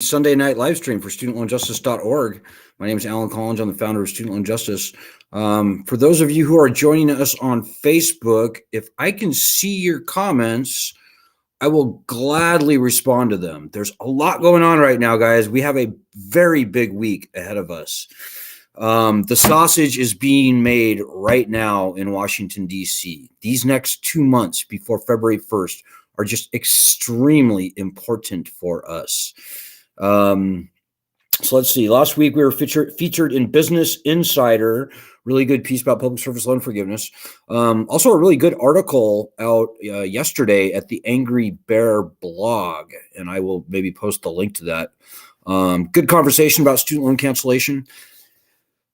Sunday night live stream for studentloanjustice.org. My name is Alan Collins. I'm the founder of Student Loan Justice. For those of you who are joining us on Facebook, if I can see your comments, I will gladly respond to them. There's a lot going on right now, guys. We have a very big week ahead of us. The sausage is being made right now in Washington, D.C. These next 2 months before February 1st are just extremely important for us. So let's see. Last week we were featured in Business Insider, really good piece about public service loan forgiveness. Also a really good article out yesterday at the Angry Bear blog, and I will maybe post the link to that. Good conversation about student loan cancellation.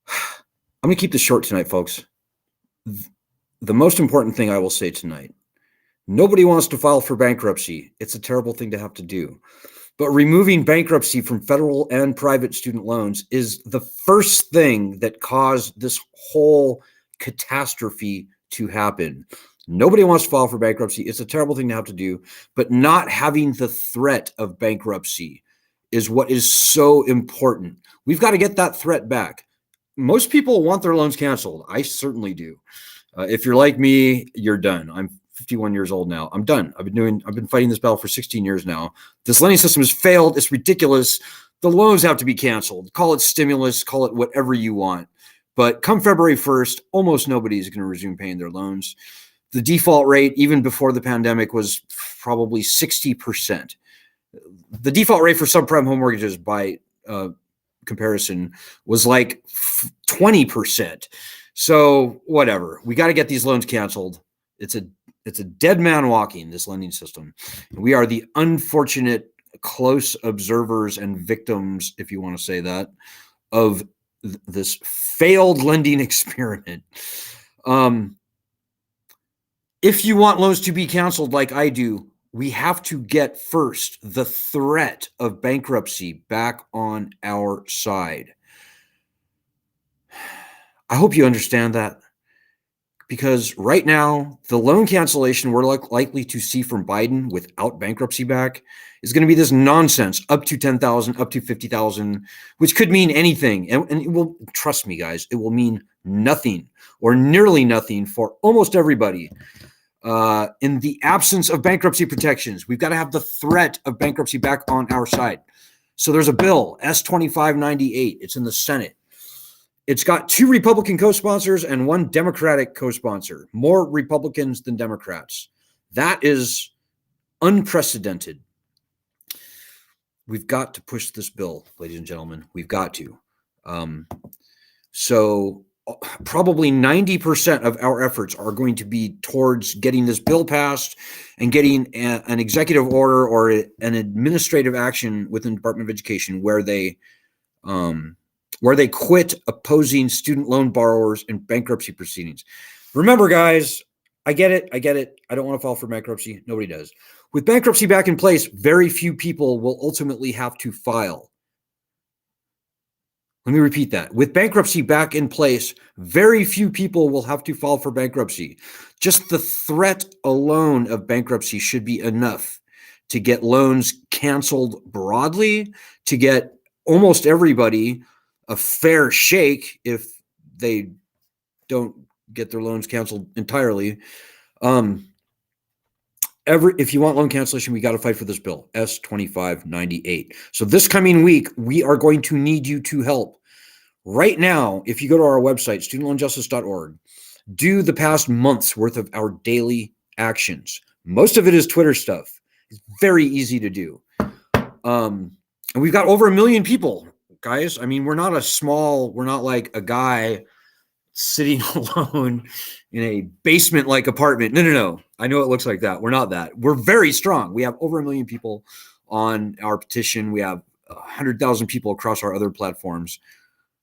I'm going to keep this short tonight, folks. The most important thing I will say tonight, nobody wants to file for bankruptcy. It's a terrible thing to have to do. But removing bankruptcy from federal and private student loans is the first thing that caused this whole catastrophe to happen. Nobody wants to file for bankruptcy. It's a terrible thing to have to do. But not having the threat of bankruptcy is what is so important. We've got to get that threat back. Most people want their loans canceled. I certainly do. If you're like me, you're done. I'm 51 years old now. I'm done. I've been fighting this battle for 16 years now. This lending system has failed. It's ridiculous. The loans have to be canceled. Call it stimulus, call it whatever you want. But come February 1st, almost nobody is going to resume paying their loans. The default rate, even before the pandemic, was probably 60%. The default rate for subprime home mortgages by comparison was like 20%. So whatever, we got to get these loans canceled. It's a dead man walking, this lending system. We are the unfortunate close observers and victims, if you want to say that, of this failed lending experiment. If you want loans to be canceled like I do, we have to get first the threat of bankruptcy back on our side. I hope you understand that, because right now, the loan cancellation we're likely to see from Biden without bankruptcy back is going to be this nonsense, up to 10,000, up to 50,000, which could mean anything. And it will, trust me, guys, it will mean nothing or nearly nothing for almost everybody. In the absence of bankruptcy protections, we've got to have the threat of bankruptcy back on our side. So there's a bill, S-2598. It's in the Senate. It's got 2 Republican co-sponsors and 1 Democratic co-sponsor, more Republicans than Democrats. That is unprecedented. We've got to push this bill, ladies and gentlemen. We've got to. So probably 90% of our efforts are going to be towards getting this bill passed and getting an executive order or an administrative action within the Department of Education where they quit opposing student loan borrowers in bankruptcy proceedings. Remember, guys, I get it. I don't want to file for bankruptcy. Nobody does. With bankruptcy back in place, very few people will ultimately have to file. Let me repeat that. With bankruptcy back in place, very few people will have to file for bankruptcy. Just the threat alone of bankruptcy should be enough to get loans canceled broadly, to get almost everybody a fair shake if they don't get their loans canceled entirely. If you want loan cancellation, we got to fight for this bill, S-2598. So this coming week, we are going to need you to help. Right now, if you go to our website, studentloanjustice.org, do the past month's worth of our daily actions. Most of it is Twitter stuff. It's very easy to do. And we've got over 1 million people, guys. I mean, we're not like a guy sitting alone in a basement-like apartment. No. I know it looks like that. We're not that. We're very strong. We have over 1 million people on our petition. We have 100,000 people across our other platforms.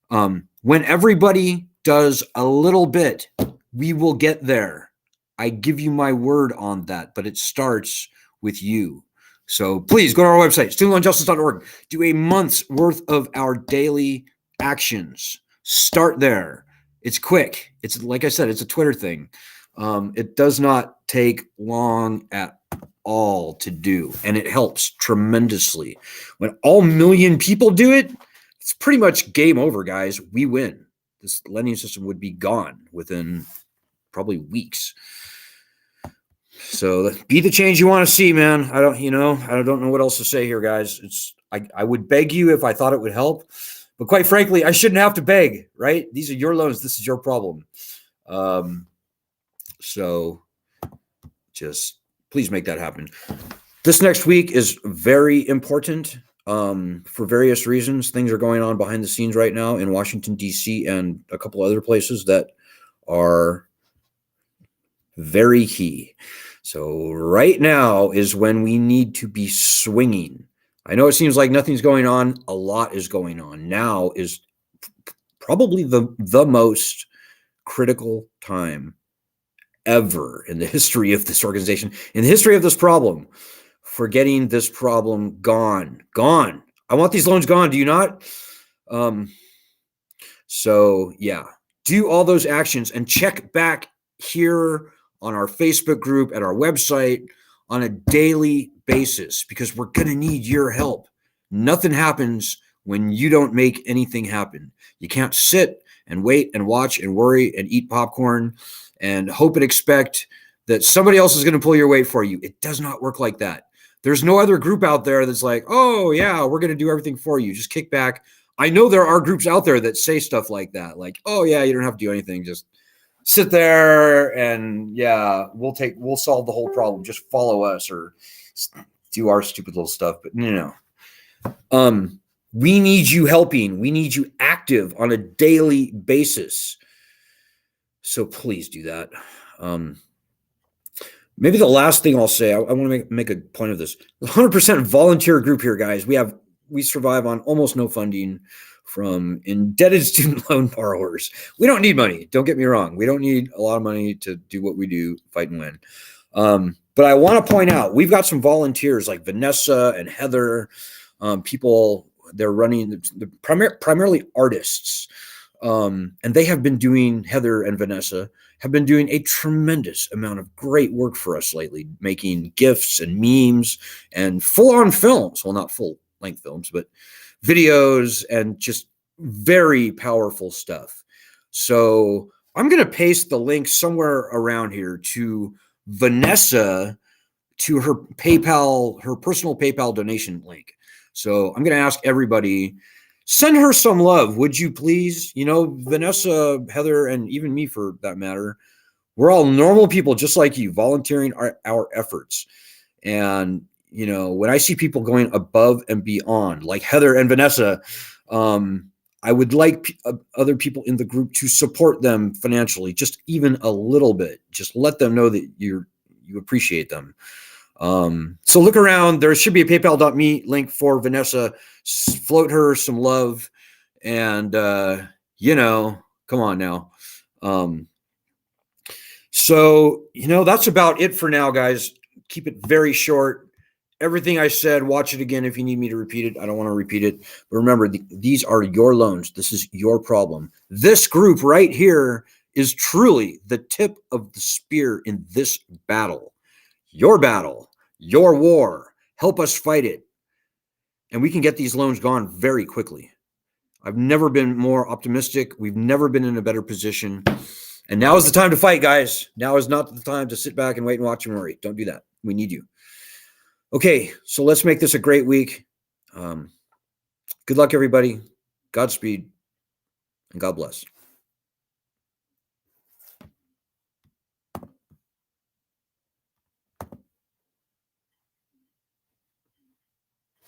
When everybody does a little bit, we will get there. I give you my word on that, but it starts with you. So please go to our website, studentloanjustice.org. Do a month's worth of our daily actions. Start there. It's quick. It's like I said, it's a Twitter thing. It does not take long at all to do, and it helps tremendously. When all million people do it, it's pretty much game over, guys. We win. This lending system would be gone within probably weeks. So be the change you want to see, man. I don't know what else to say here, guys. I would beg you if I thought it would help, but quite frankly, I shouldn't have to beg, right? These are your loans. This is your problem. So just please make that happen. This next week is very important for various reasons. Things are going on behind the scenes right now in Washington, D.C. and a couple other places that are very key. So right now is when we need to be swinging. I know it seems like nothing's going on. A lot is going on. Now is probably the most critical time ever in the history of this organization, in the history of this problem, for getting this problem gone. I want these loans gone. Do you not? So yeah, do all those actions and check back here on our Facebook group, at our website, on a daily basis, because we're going to need your help. Nothing happens when you don't make anything happen. You can't sit and wait and watch and worry and eat popcorn and hope and expect that somebody else is going to pull your weight for you. It does not work like that. There's no other group out there that's like, oh yeah, we're going to do everything for you. Just kick back. I know there are groups out there that say stuff like that. Like, oh yeah, you don't have to do anything. Just sit there and yeah, we'll solve the whole problem. Just follow us or do our stupid little stuff. But no. We need you helping. We need you active on a daily basis. So please do that. Maybe the last thing I'll say, I want to make a point of this. 100% volunteer group here, guys. We survive on almost no funding from indebted student loan borrowers. We don't need money. Don't get me wrong. We don't need a lot of money to do what we do, fight and win. But I want to point out, we've got some volunteers like Vanessa and Heather, people, they're running, primarily artists. And they have been doing, Heather and Vanessa have been doing a tremendous amount of great work for us lately, making GIFs and memes and full-on films. Well, not full-length films, but videos and just very powerful stuff. So I'm going to paste the link somewhere around here to Vanessa, to her PayPal, her personal PayPal donation link. So I'm going to ask everybody, send her some love, would you please? You know, Vanessa, Heather, and even me for that matter, we're all normal people just like you, volunteering our efforts. And, you know, when I see people going above and beyond, like Heather and Vanessa, I would like other people in the group to support them financially, just even a little bit. Just let them know that you appreciate them. So look around. There should be a paypal.me link for Vanessa. Float her some love. And, you know, come on now. So, you know, that's about it for now, guys. Keep it very short. Everything I said, watch it again if you need me to repeat it. I don't want to repeat it. But remember, these are your loans. This is your problem. This group right here is truly the tip of the spear in this battle. Your battle, your war. Help us fight it. And we can get these loans gone very quickly. I've never been more optimistic. We've never been in a better position. And now is the time to fight, guys. Now is not the time to sit back and wait and watch and worry. Don't do that. We need you. Okay, so let's make this a great week. Good luck, everybody. Godspeed, and God bless.